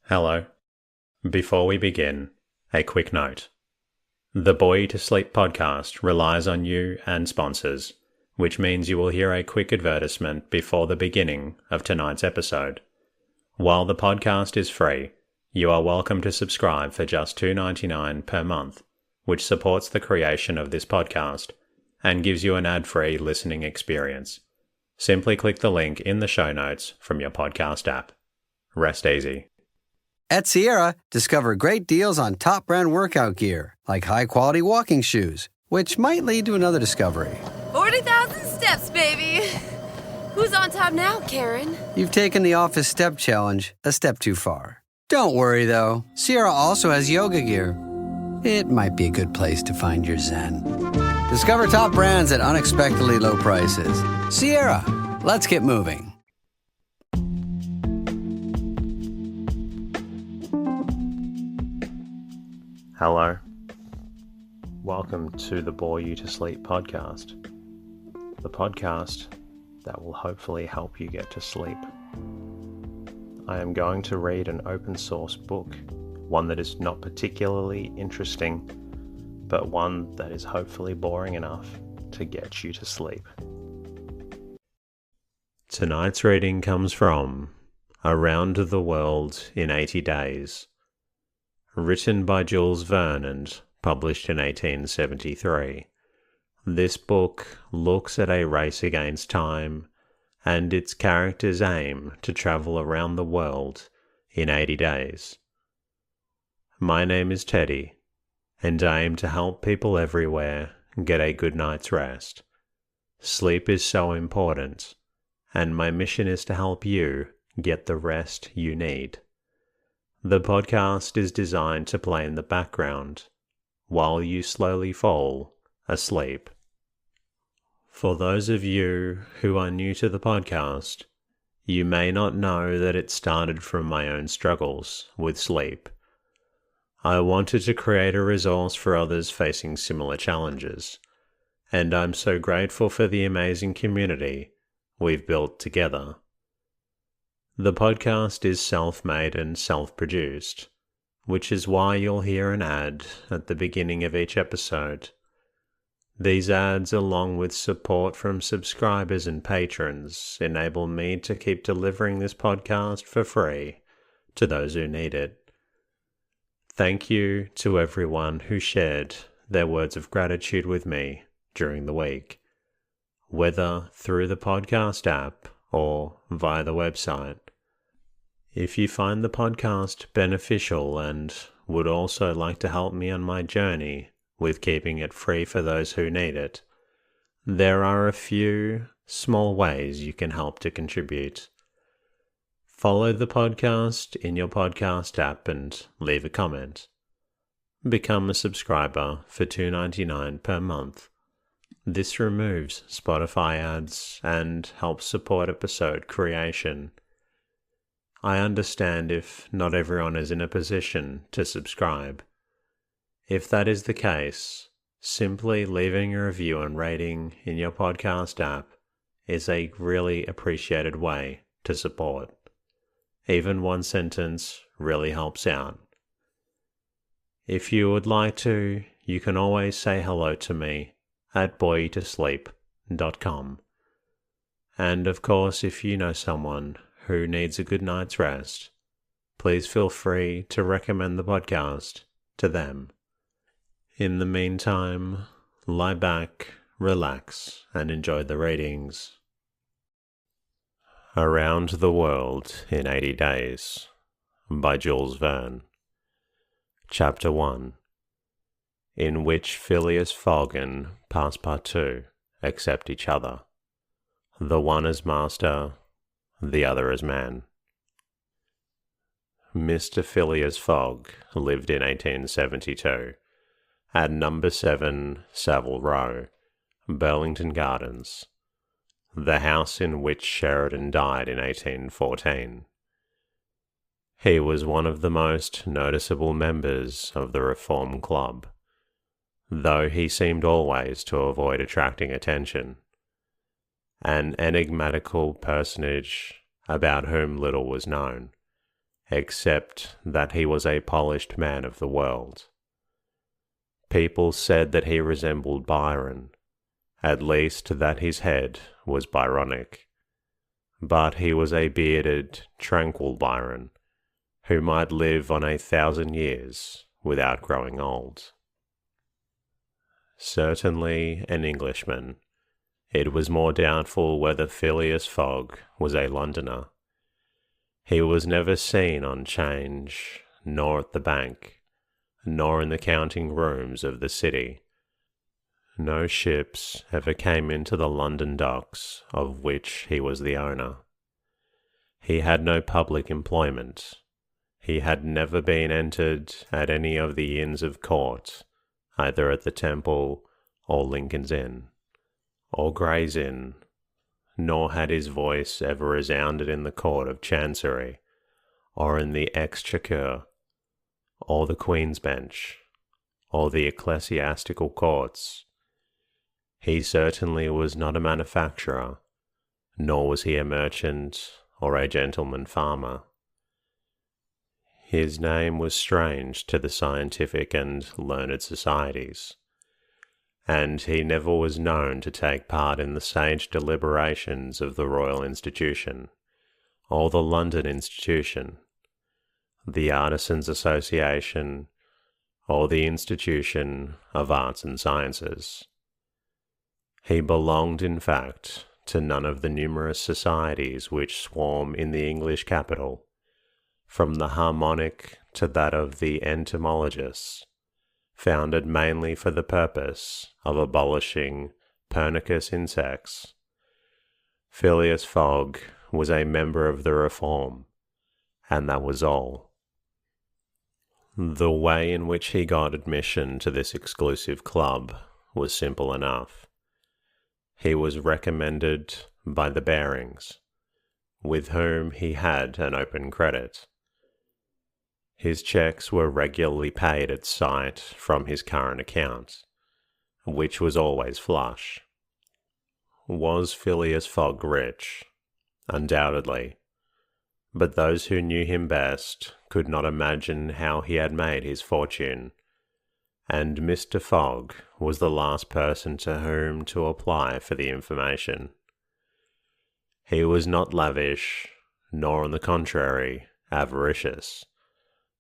Hello. Before we begin, a quick note. The Bore You to Sleep podcast relies on you and sponsors, which means you will hear a quick advertisement before the beginning of tonight's episode. While the podcast is free, you are welcome to subscribe for just $2.99 per month, which supports the creation of this podcast and gives you an ad-free listening experience. Simply click the link in the show notes from your podcast app. Rest easy. At Sierra, discover great deals on top brand workout gear, like high-quality walking shoes, which might lead to another discovery. 40,000 steps, baby! Who's on top now, Karen? You've taken the office step challenge a step too far. Don't worry, though. Sierra also has yoga gear. It might be a good place to find your zen. Discover top brands at unexpectedly low prices. Sierra, let's get moving. Hello. Welcome to the Bore You to Sleep podcast. The podcast that will hopefully help you get to sleep. I am going to read an open source book, one that is not particularly interesting, but one that is hopefully boring enough to get you to sleep. Tonight's reading comes from Around the World in 80 Days, written by Jules Verne and published in 1873. This book looks at a race against time and its characters aim to travel around the world in 80 days. My name is Teddy, and I aim to help people everywhere get a good night's rest. Sleep is so important, and my mission is to help you get the rest you need. The podcast is designed to play in the background while you slowly fall asleep. For those of you who are new to the podcast, you may not know that it started from my own struggles with sleep. I wanted to create a resource for others facing similar challenges, and I'm so grateful for the amazing community we've built together. The podcast is self-made and self-produced, which is why you'll hear an ad at the beginning of each episode. These ads, along with support from subscribers and patrons, enable me to keep delivering this podcast for free to those who need it. Thank you to everyone who shared their words of gratitude with me during the week, whether through the podcast app or via the website. If you find the podcast beneficial and would also like to help me on my journey with keeping it free for those who need it, there are a few small ways you can help to contribute. Follow the podcast in your podcast app and leave a comment. Become a subscriber for $2.99 per month. This removes Spotify ads and helps support episode creation. I understand if not everyone is in a position to subscribe. If that is the case, simply leaving a review and rating in your podcast app is a really appreciated way to support. Even one sentence really helps out. If you would like to, you can always say hello to me at boreyoutosleep.com. And of course, if you know someone who needs a good night's rest, please feel free to recommend the podcast to them. In the meantime, lie back, relax, and enjoy the readings. Around the World in 80 Days by Jules Verne. Chapter 1, in which Phileas Fogg and Passepartout accept each other, the one as master, the other as man. Mr. Phileas Fogg lived in 1872 at number 7 Savile Row, Burlington Gardens, the house in which Sheridan died in 1814. He was one of the most noticeable members of the Reform Club, though he seemed always to avoid attracting attention. An enigmatical personage about whom little was known, except that he was a polished man of the world. People said that he resembled Byron, at least that his head was Byronic. But he was a bearded, tranquil Byron, who might live on 1,000 years without growing old. Certainly an Englishman, it was more doubtful whether Phileas Fogg was a Londoner. He was never seen on 'Change, nor at the bank, nor in the counting rooms of the city. No ships ever came into the London docks of which he was the owner. He had no public employment. He had never been entered at any of the Inns of Court, either at the Temple or Lincoln's Inn, or Gray's Inn, nor had his voice ever resounded in the Court of Chancery, or in the Exchequer, or the Queen's Bench, or the ecclesiastical courts. He certainly was not a manufacturer, nor was he a merchant or a gentleman farmer. His name was strange to the scientific and learned societies, and he never was known to take part in the sage deliberations of the Royal Institution, or the London Institution, the Artisans' Association, or the Institution of Arts and Sciences. He belonged, in fact, to none of the numerous societies which swarm in the English capital, from the Harmonic to that of the Entomologists, founded mainly for the purpose of abolishing pernicious insects. Phileas Fogg was a member of the Reform, and that was all. The way in which he got admission to this exclusive club was simple enough. He was recommended by the Barings, with whom he had an open credit. His checks were regularly paid at sight from his current account, which was always flush. Was Phileas Fogg rich? Undoubtedly. But those who knew him best could not imagine how he had made his fortune, and Mr. Fogg was the last person to whom to apply for the information. He was not lavish, nor on the contrary, avaricious,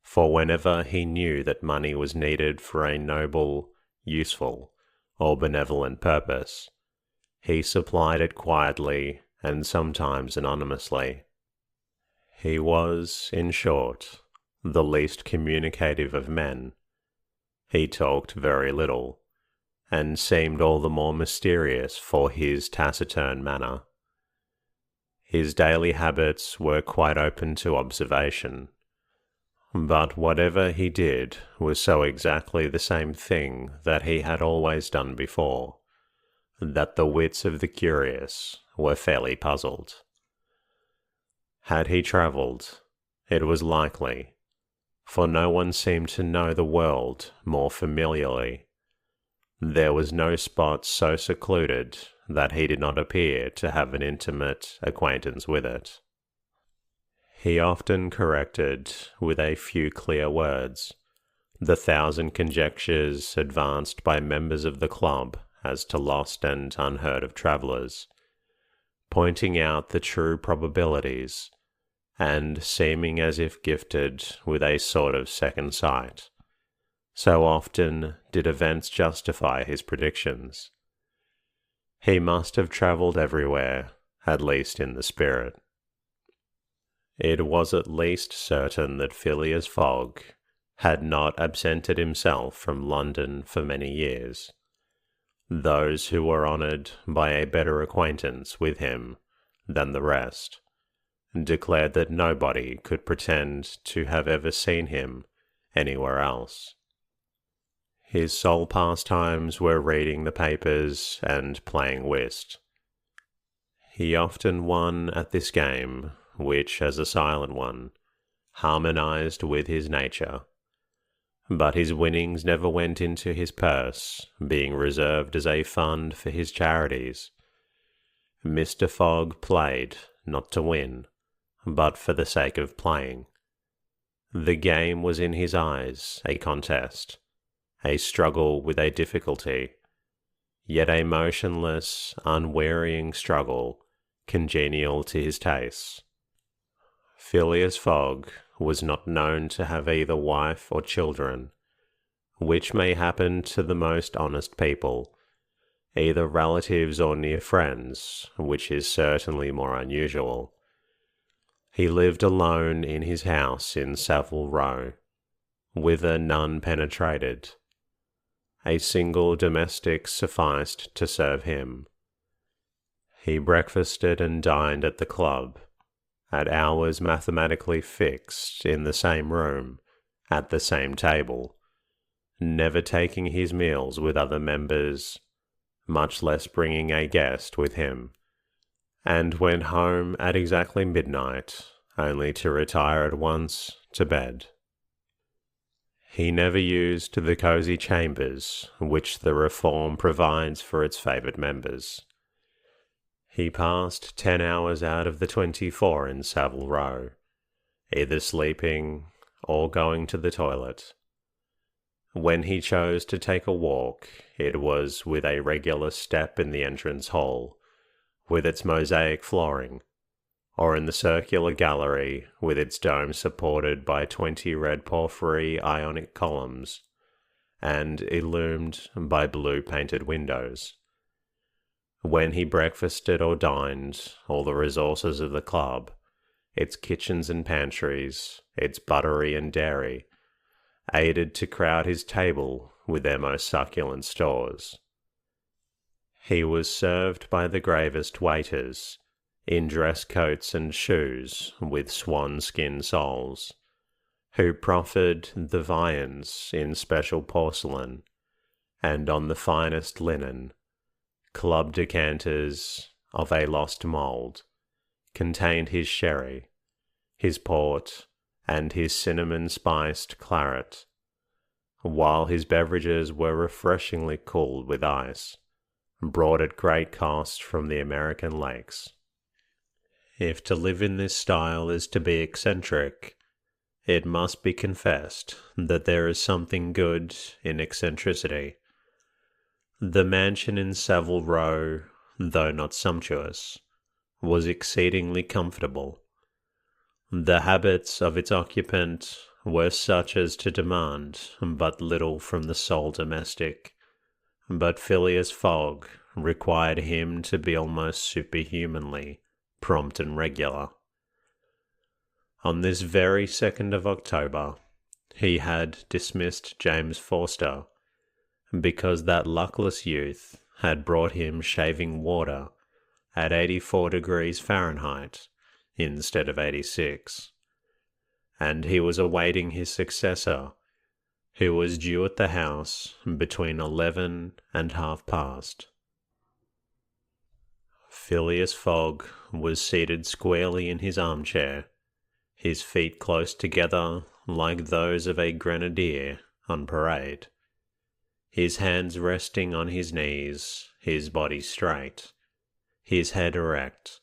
for whenever he knew that money was needed for a noble, useful, or benevolent purpose, he supplied it quietly and sometimes anonymously. He was, in short, the least communicative of men. He talked very little, and seemed all the more mysterious for his taciturn manner. His daily habits were quite open to observation, but whatever he did was so exactly the same thing that he had always done before, that the wits of the curious were fairly puzzled. Had he travelled, it was likely, for no one seemed to know the world more familiarly. There was no spot so secluded that he did not appear to have an intimate acquaintance with it. He often corrected, with a few clear words, the 1,000 conjectures advanced by members of the club as to lost and unheard of travellers, pointing out the true probabilities, and seeming as if gifted with a sort of second sight. So often did events justify his predictions. He must have travelled everywhere, at least in the spirit. It was at least certain that Phileas Fogg had not absented himself from London for many years. Those who were honoured by a better acquaintance with him than the rest declared that nobody could pretend to have ever seen him anywhere else. His sole pastimes were reading the papers and playing whist. He often won at this game, which, as a silent one, harmonized with his nature. But his winnings never went into his purse, being reserved as a fund for his charities. Mr. Fogg played not to win, but for the sake of playing, The game was in his eyes a contest, a struggle with a difficulty, yet a motionless, unwearying struggle congenial to his tastes. Phileas Fogg was not known to have either wife or children, which may happen to the most honest people, either relatives or near friends, which is certainly more unusual. He lived alone in his house in Savile Row, whither none penetrated. A single domestic sufficed to serve him. He breakfasted and dined at the club, at hours mathematically fixed, in the same room, at the same table, never taking his meals with other members, much less bringing a guest with him, and went home at exactly midnight, only to retire at once to bed. He never used the cosy chambers which the Reform provides for its favoured members. He passed 10 hours out of the 24 in Savile Row, either sleeping or going to the toilet. When he chose to take a walk, it was with a regular step in the entrance hall, with its mosaic flooring, or in the circular gallery with its dome supported by 20 red porphyry Ionic columns, and illumined by blue painted windows. When he breakfasted or dined, all the resources of the club, its kitchens and pantries, its buttery and dairy, aided to crowd his table with their most succulent stores. He was served by the gravest waiters, in dress coats and shoes with swan-skin soles, who proffered the viands in special porcelain, and on the finest linen. Club decanters of a lost mould contained his sherry, his port, and his cinnamon-spiced claret, while his beverages were refreshingly cooled with ice, brought at great cost from the American lakes. If to live in this style is to be eccentric, it must be confessed that there is something good in eccentricity. The mansion in Savile Row, though not sumptuous, was exceedingly comfortable. The habits of its occupant were such as to demand but little from the sole domestic, but Phileas Fogg required him to be almost superhumanly prompt and regular. On this very 2nd of October, he had dismissed James Forster, because that luckless youth had brought him shaving water at 84 degrees Fahrenheit instead of 86, and he was awaiting his successor, who was due at the house between 11 and half past. Phileas Fogg was seated squarely in his armchair, his feet close together like those of a grenadier on parade, his hands resting on his knees, his body straight, his head erect.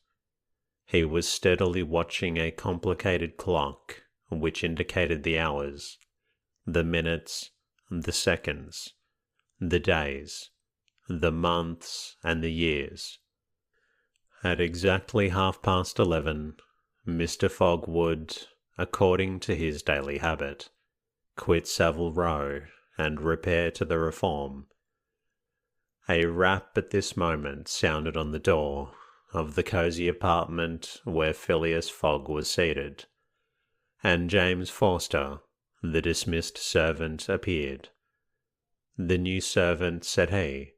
He was steadily watching a complicated clock which indicated the hours, the minutes, the seconds, the days, the months, and the years. At exactly 11:30, Mr. Fogg would, according to his daily habit, quit Savile Row and repair to the Reform. A rap at this moment sounded on the door of the cosy apartment where Phileas Fogg was seated, and James Forster, the dismissed servant, appeared. The new servant, said he,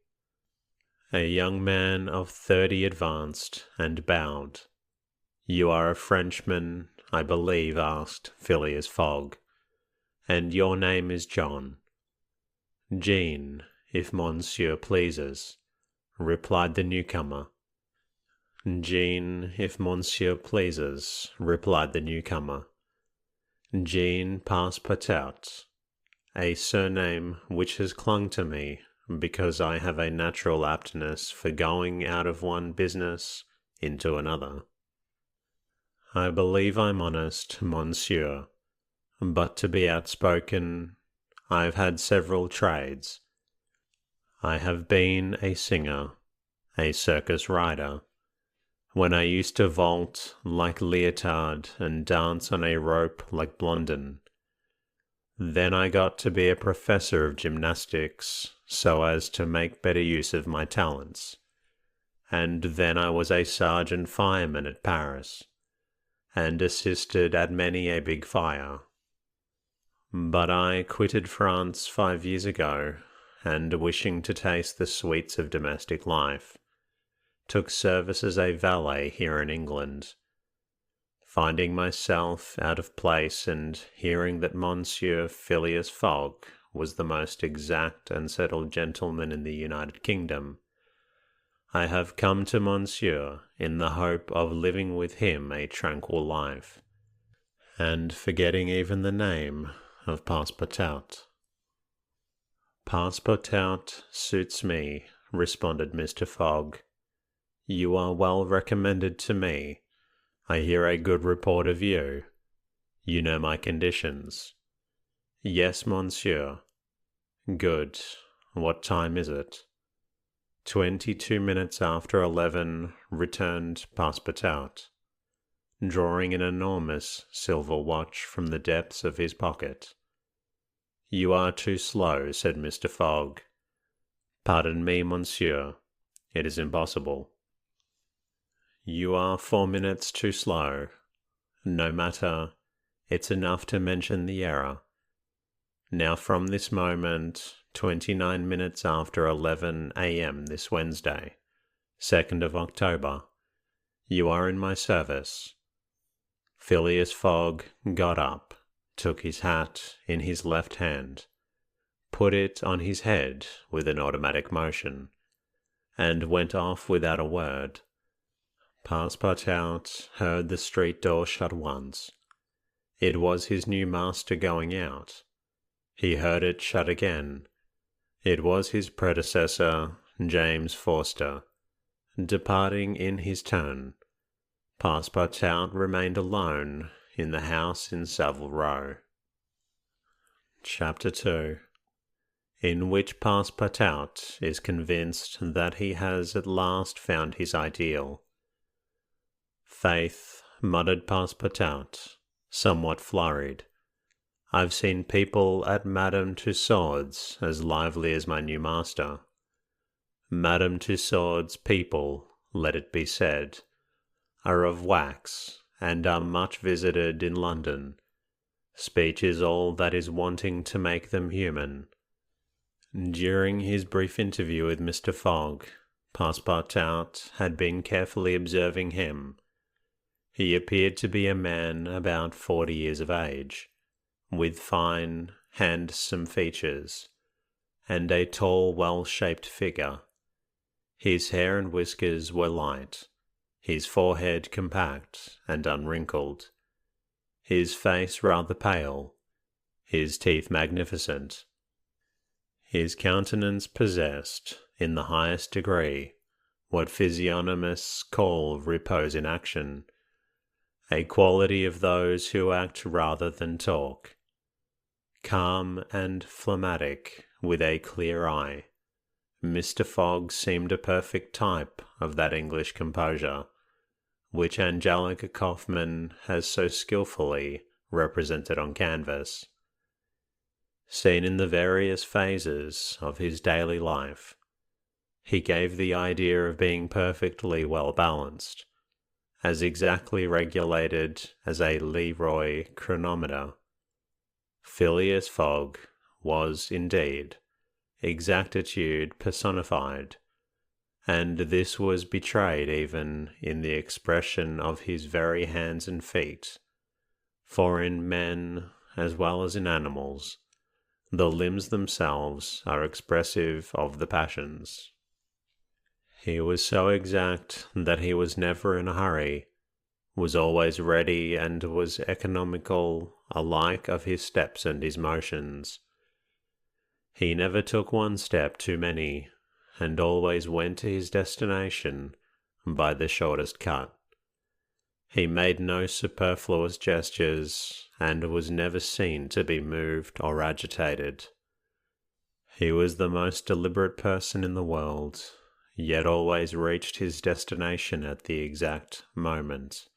a young man of 30 advanced, and bowed. "You are a Frenchman, I believe?" asked Phileas Fogg, "and your name is John?" "Jean, if monsieur pleases," replied the newcomer. "Jean, if monsieur pleases," replied the newcomer. Jean Passepartout, a surname which has clung to me because I have a natural aptness for going out of one business into another. "I believe I'm honest, monsieur, but to be outspoken, I've had several trades. I have been a singer, a circus rider. When I used to vault like Leotard and dance on a rope like Blondin. Then I got to be a professor of gymnastics so as to make better use of my talents. And then I was a sergeant fireman at Paris, and assisted at many a big fire. But I quitted France 5 years ago, and wishing to taste the sweets of domestic life, took service as a valet here in England. Finding myself out of place and hearing that Monsieur Phileas Fogg was the most exact and settled gentleman in the United Kingdom, I have come to Monsieur in the hope of living with him a tranquil life, and forgetting even the name of Passepartout. Passepartout suits me, responded Mr. Fogg. You are well recommended to me. I hear a good report of you. You know my conditions. Yes, monsieur. Good. What time is it? 22 minutes after 11, returned Passepartout, drawing an enormous silver watch from the depths of his pocket. You are too slow, said Mr. Fogg. Pardon me, monsieur. It is impossible. You are 4 minutes too slow. No matter. It's enough to mention the error. Now from this moment, 29 minutes after 11 a.m. this Wednesday, 2nd of October, you are in my service. Phileas Fogg got up, took his hat in his left hand, put it on his head with an automatic motion, and went off without a word. Passepartout heard the street door shut once. It was his new master going out. He heard it shut again. It was his predecessor, James Forster, departing in his turn. Passepartout remained alone in the house in Savile Row. Chapter 2, in which Passepartout is convinced that he has at last found his ideal. Faith, muttered Passepartout, somewhat flurried. I've seen people at Madame Tussaud's as lively as my new master. Madame Tussaud's people, let it be said, are of wax, and are much visited in London. Speech is all that is wanting to make them human. During his brief interview with Mr. Fogg, Passepartout had been carefully observing him. He appeared to be a man about 40 years of age, with fine, handsome features, and a tall, well-shaped figure. His hair and whiskers were light, his forehead compact and unwrinkled, his face rather pale, his teeth magnificent. His countenance possessed, in the highest degree, what physiognomists call repose in action, a quality of those who act rather than talk. Calm and phlegmatic, with a clear eye, Mr. Fogg seemed a perfect type of that English composure, which Angelica Kauffmann has so skilfully represented on canvas. Seen in the various phases of his daily life, he gave the idea of being perfectly well balanced, as exactly regulated as a Leroy chronometer. Phileas Fogg was, indeed, exactitude personified, and this was betrayed even in the expression of his very hands and feet, for in men, as well as in animals, the limbs themselves are expressive of the passions. He was so exact that he was never in a hurry, was always ready, and was economical alike of his steps and his motions. He never took one step too many, and always went to his destination by the shortest cut. He made no superfluous gestures, and was never seen to be moved or agitated. He was the most deliberate person in the world, yet always reached his destination at the exact moment.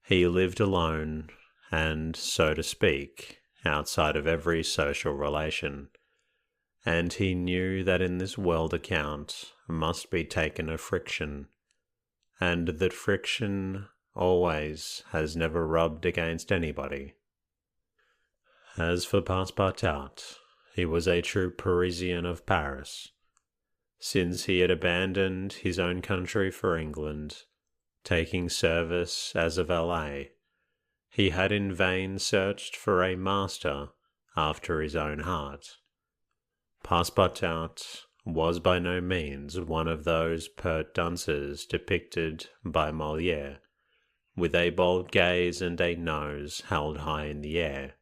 He lived alone, and, so to speak, outside of every social relation, and he knew that in this world account must be taken a friction, and that friction always has never rubbed against anybody. As for Passepartout, he was a true Parisian of Paris. Since he had abandoned his own country for England, taking service as a valet, he had in vain searched for a master after his own heart. Passepartout was by no means one of those pert dunces depicted by Molière, with a bold gaze and a nose held high in the air.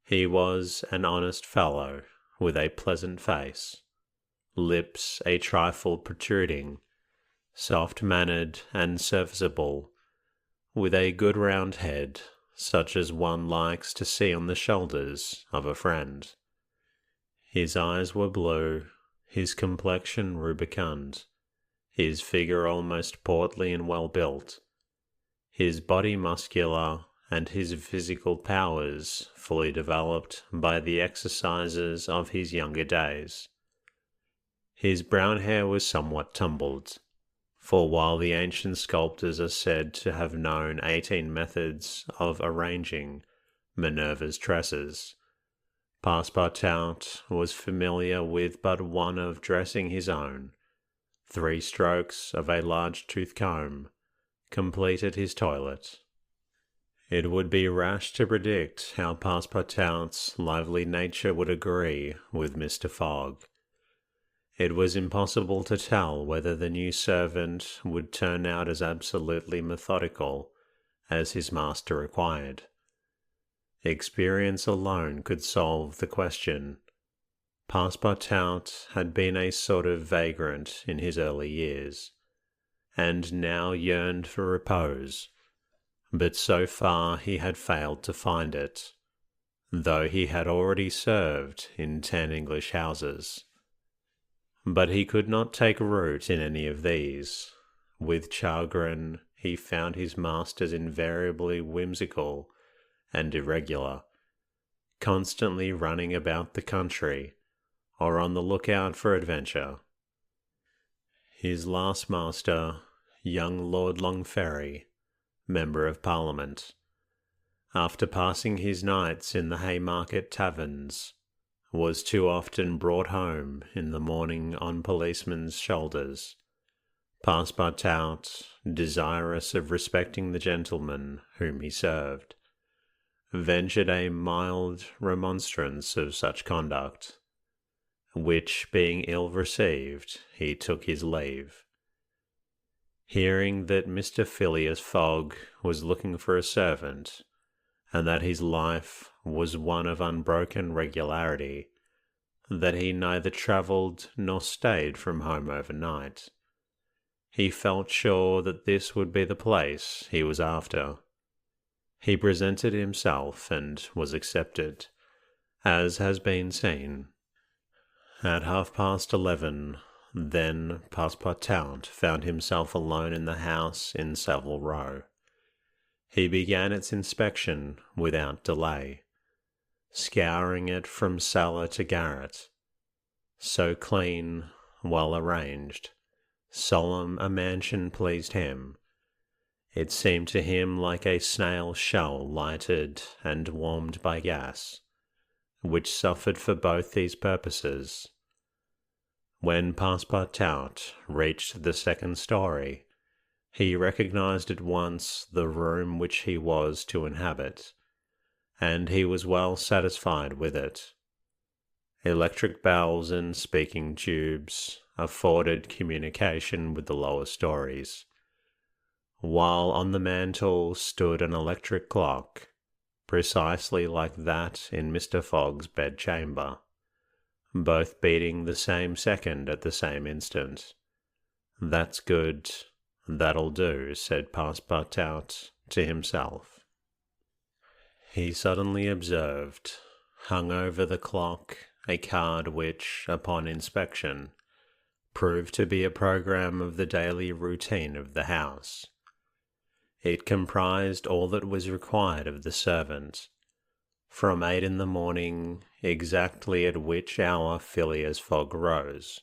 He was an honest fellow with a pleasant face, lips a trifle protruding, soft-mannered and serviceable, with a good round head, such as one likes to see on the shoulders of a friend. His eyes were blue, his complexion rubicund, his figure almost portly and well-built, his body muscular, and his physical powers fully developed by the exercises of his younger days. His brown hair was somewhat tumbled, for while the ancient sculptors are said to have known 18 methods of arranging Minerva's tresses, Passepartout was familiar with but one of dressing his own. 3 strokes of a large tooth comb completed his toilet. It would be rash to predict how Passepartout's lively nature would agree with Mr. Fogg. It was impossible to tell whether the new servant would turn out as absolutely methodical as his master required. Experience alone could solve the question. Passepartout had been a sort of vagrant in his early years, and now yearned for repose, but so far he had failed to find it, though he had already served in 10 English houses. But he could not take root in any of these. With chagrin, he found his masters invariably whimsical and irregular, constantly running about the country, or on the lookout for adventure. His last master, young Lord Longferry, Member of Parliament, after passing his nights in the Haymarket taverns, was too often brought home in the morning on policemen's shoulders. Passepartout, desirous of respecting the gentleman whom he served, ventured a mild remonstrance of such conduct, which being ill received, he took his leave. Hearing that Mr. Phileas Fogg was looking for a servant, and that his life was one of unbroken regularity, that he neither travelled nor stayed from home overnight, he felt sure that this would be the place he was after. He presented himself and was accepted, as has been seen. At 11:30, then, Passepartout found himself alone in the house in Savile Row. He began its inspection without delay, scouring it from cellar to garret. So clean, well arranged, solemn a mansion pleased him. It seemed to him like a snail shell lighted and warmed by gas, which suffered for both these purposes. When Passepartout reached the 2nd story, he recognized at once the room which he was to inhabit, and he was well satisfied with it. Electric bells and speaking tubes afforded communication with the lower stories, while on the mantel stood an electric clock, precisely like that in Mr. Fogg's bedchamber, both beating the same second at the same instant. "That's good. That'll do," said Passepartout to himself. He suddenly observed, hung over the clock, a card which, upon inspection, proved to be a program of the daily routine of the house. It comprised all that was required of the servant, from 8 in the morning, exactly at which hour Phileas Fogg rose,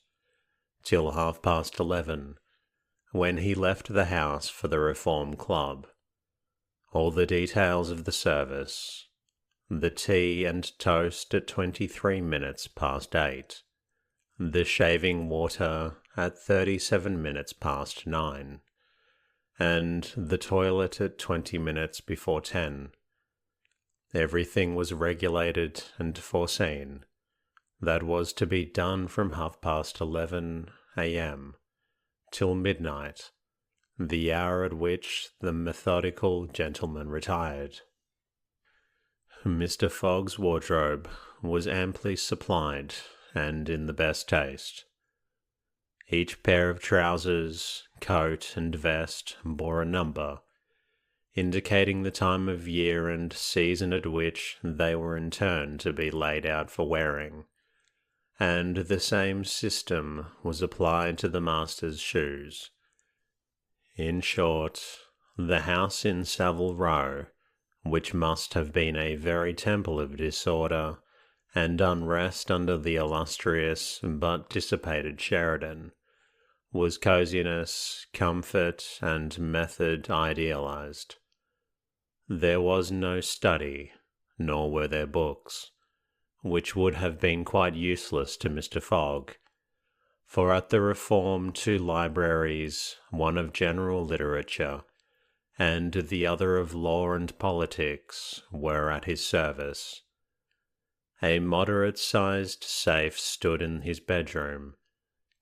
till 11:30, when he left the house for the Reform Club. All the details of the service, the tea and toast at 23 minutes past 8, the shaving water at 37 minutes past 9, and the toilet at 20 minutes before 10. Everything was regulated and foreseen. That was to be done from 11:30 a.m. till midnight, the hour at which the methodical gentleman retired. Mr. Fogg's wardrobe was amply supplied and in the best taste. Each pair of trousers, coat, and vest bore a number, indicating the time of year and season at which they were in turn to be laid out for wearing, and the same system was applied to the master's shoes. In short, the house in Savile Row, which must have been a very temple of disorder and unrest under the illustrious but dissipated Sheridan, was coziness, comfort, and method idealized. There was no study, nor were there books, which would have been quite useless to Mr. Fogg, for at the Reform 2 libraries, one of general literature, and the other of law and politics, were at his service. A moderate-sized safe stood in his bedroom,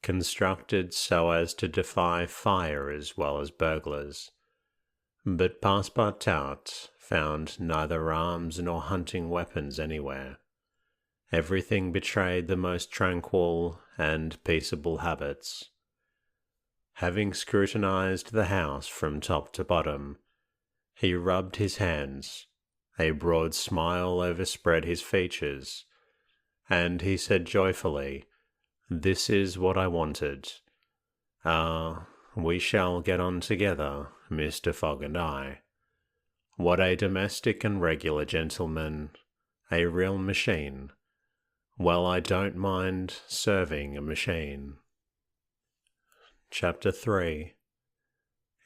constructed so as to defy fire as well as burglars, but Passepartout found neither arms nor hunting weapons anywhere. Everything betrayed the most tranquil and peaceable habits. Having scrutinized the house from top to bottom, he rubbed his hands, a broad smile overspread his features, and he said joyfully, "This is what I wanted. We shall get on together, Mr. Fogg and I. What a domestic and regular gentleman, a real machine. Well, I don't mind serving a machine." Chapter 3,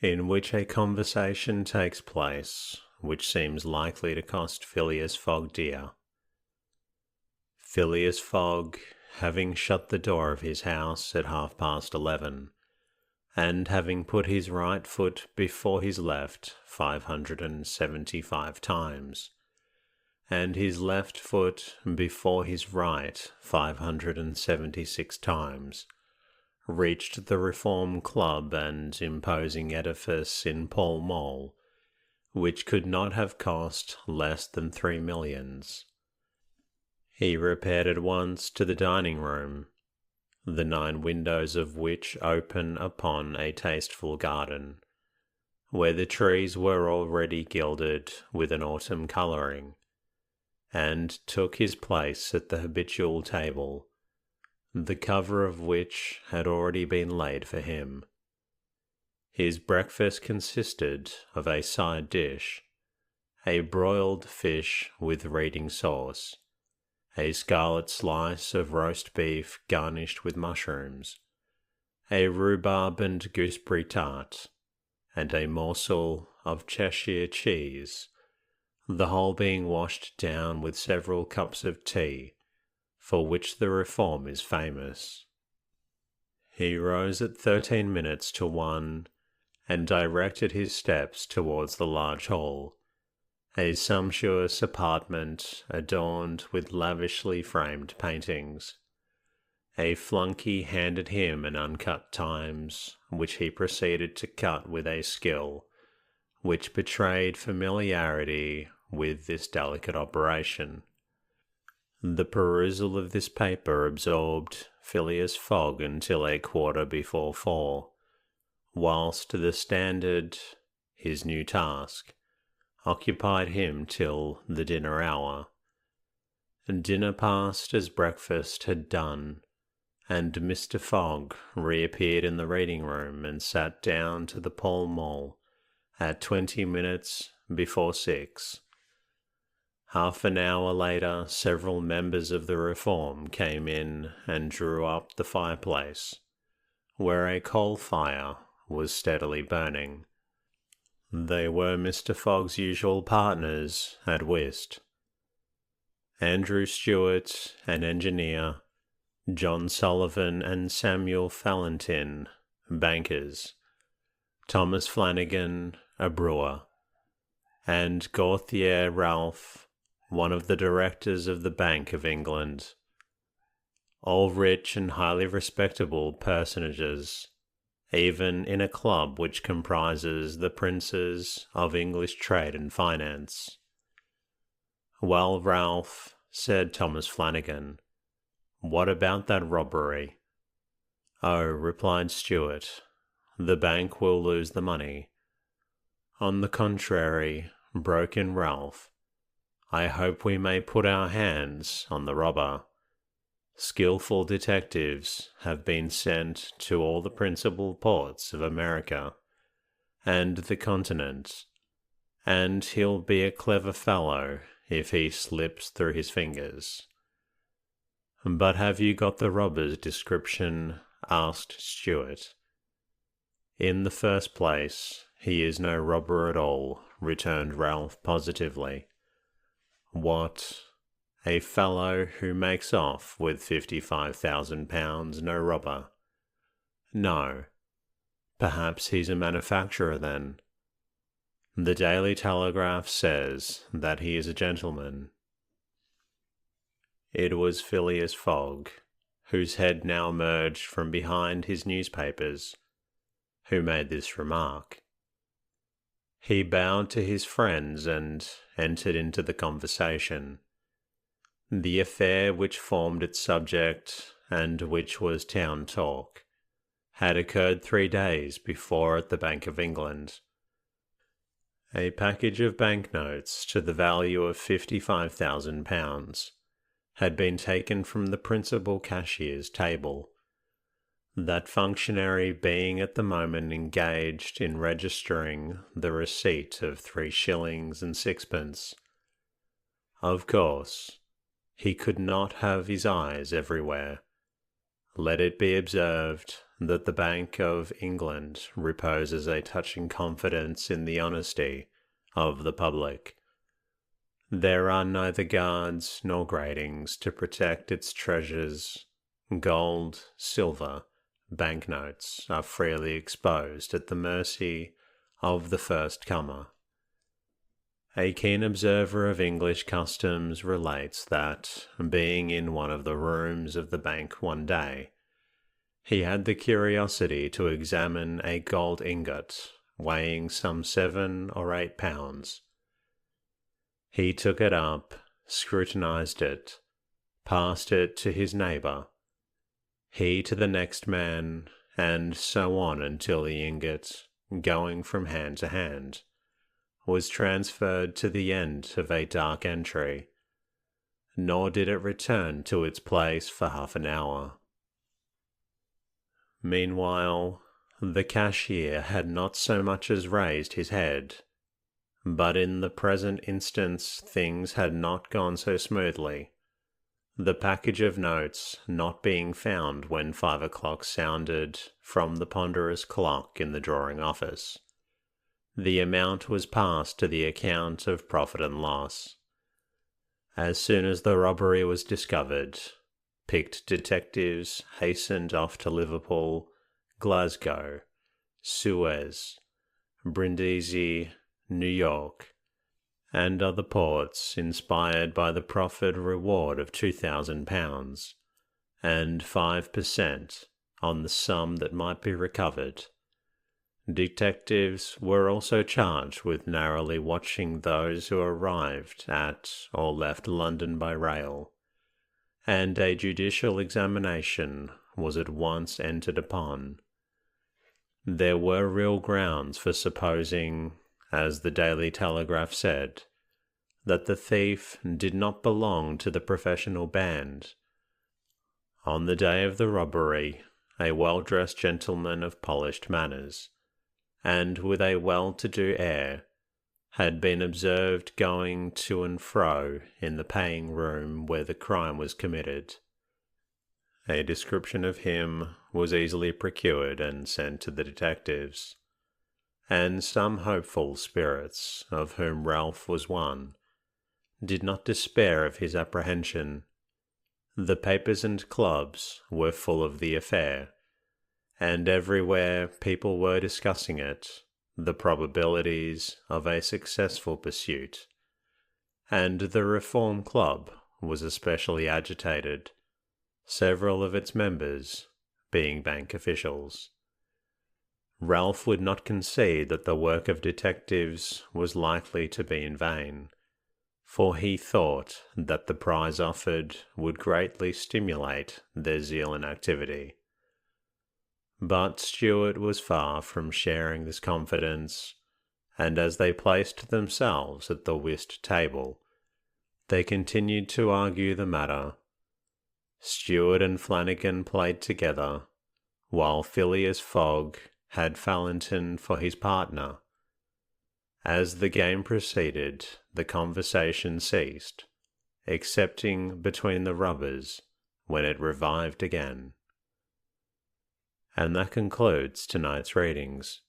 in which a conversation takes place which seems likely to cost Phileas Fogg dear. Phileas Fogg, having shut the door of his house at 11:30, and having put his right foot before his left 575 times, and his left foot before his right 576 times, reached the Reform Club and imposing edifice in Pall Mall, which could not have cost less than 3 millions. He repaired at once to the dining room, the 9 windows of which open upon a tasteful garden, where the trees were already gilded with an autumn colouring, and took his place at the habitual table, the cover of which had already been laid for him. His breakfast consisted of a side dish, a broiled fish with reading sauce, a scarlet slice of roast beef garnished with mushrooms, a rhubarb and gooseberry tart, and a morsel of Cheshire cheese, the whole being washed down with several cups of tea, for which the Reform is famous. He rose at 13 minutes to 1, and directed his steps towards the large hall, a sumptuous apartment adorned with lavishly framed paintings. A flunky handed him an uncut Times, which he proceeded to cut with a skill which betrayed familiarity with this delicate operation. The perusal of this paper absorbed Phileas Fogg until 4:15, whilst the Standard, his new task, occupied him till the dinner hour. Dinner passed as breakfast had done, and Mr. Fogg reappeared in the reading room and sat down to the Pall Mall at 20 minutes before 6. Half an hour later, several members of the Reform came in and drew up the fireplace, where a coal fire was steadily burning. They were Mr. Fogg's usual partners at whist: Andrew Stewart, an engineer, John Sullivan and Samuel Fallentin, bankers, Thomas Flanagan, a brewer, and Gauthier Ralph, one of the directors of the Bank of England, all rich and highly respectable personages, even in a club which comprises the princes of English trade and finance. "Well, Ralph," said Thomas Flanagan, "what about that robbery?" "Oh," replied Stewart, "the bank will lose the money." "On the contrary," broke in Ralph, "I hope we may put our hands on the robber. Skillful detectives have been sent to all the principal ports of America and the continent, and he'll be a clever fellow if he slips through his fingers." "But have you got the robber's description?" asked Stewart. "In the first place, he is no robber at all," returned Ralph positively. "What? A fellow who makes off with £55,000 no robber?" "No." "Perhaps he's a manufacturer then?" "The Daily Telegraph says that he is a gentleman." It was Phileas Fogg, whose head now emerged from behind his newspapers, who made this remark. He bowed to his friends and entered into the conversation. The affair which formed its subject, and which was town talk, had occurred 3 days before at the Bank of England. A package of banknotes to the value of £55,000 had been taken from the principal cashier's table, that functionary being at the moment engaged in registering the receipt of 3 shillings and 6pence. Of course, he could not have his eyes everywhere. Let it be observed that the Bank of England reposes a touching confidence in the honesty of the public. There are neither guards nor gratings to protect its treasures. Gold, silver, banknotes are freely exposed at the mercy of the first comer. A keen observer of English customs relates that, being in one of the rooms of the bank one day, he had the curiosity to examine a gold ingot weighing some 7 or 8 pounds. He took it up, scrutinized it, passed it to his neighbour, he to the next man, and so on until the ingot, going from hand to hand, was transferred to the end of a dark entry, nor did it return to its place for half an hour. Meanwhile, the cashier had not so much as raised his head, but in the present instance things had not gone so smoothly, the package of notes not being found when 5 o'clock sounded from the ponderous clock in the drawing office. The amount was passed to the account of profit and loss. As soon as the robbery was discovered, picked detectives hastened off to Liverpool, Glasgow, Suez, Brindisi, New York, and other ports, inspired by the proffered reward of £2,000 and 5% on the sum that might be recovered. Detectives were also charged with narrowly watching those who arrived at or left London by rail, and a judicial examination was at once entered upon. There were real grounds for supposing, as the Daily Telegraph said, that the thief did not belong to the professional band. On the day of the robbery, a well-dressed gentleman of polished manners, and with a well-to-do air, had been observed going to and fro in the paying room where the crime was committed. A description of him was easily procured and sent to the detectives, and some hopeful spirits, of whom Ralph was one, did not despair of his apprehension. The papers and clubs were full of the affair, and everywhere people were discussing it, the probabilities of a successful pursuit, and the Reform Club was especially agitated, several of its members being bank officials. Ralph would not concede that the work of detectives was likely to be in vain, for he thought that the prize offered would greatly stimulate their zeal and activity. But Stuart was far from sharing this confidence, and as they placed themselves at the whist table, they continued to argue the matter. Stuart and Flanagan played together, while Phileas Fogg had Fallentin for his partner. As the game proceeded, the conversation ceased, excepting between the rubbers when it revived again. And that concludes tonight's readings.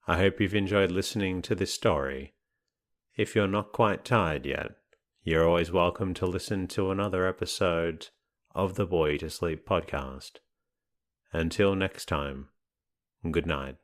I hope you've enjoyed listening to this story. If you're not quite tired yet, you're always welcome to listen to another episode of the Boy to Sleep podcast. Until next time, good night.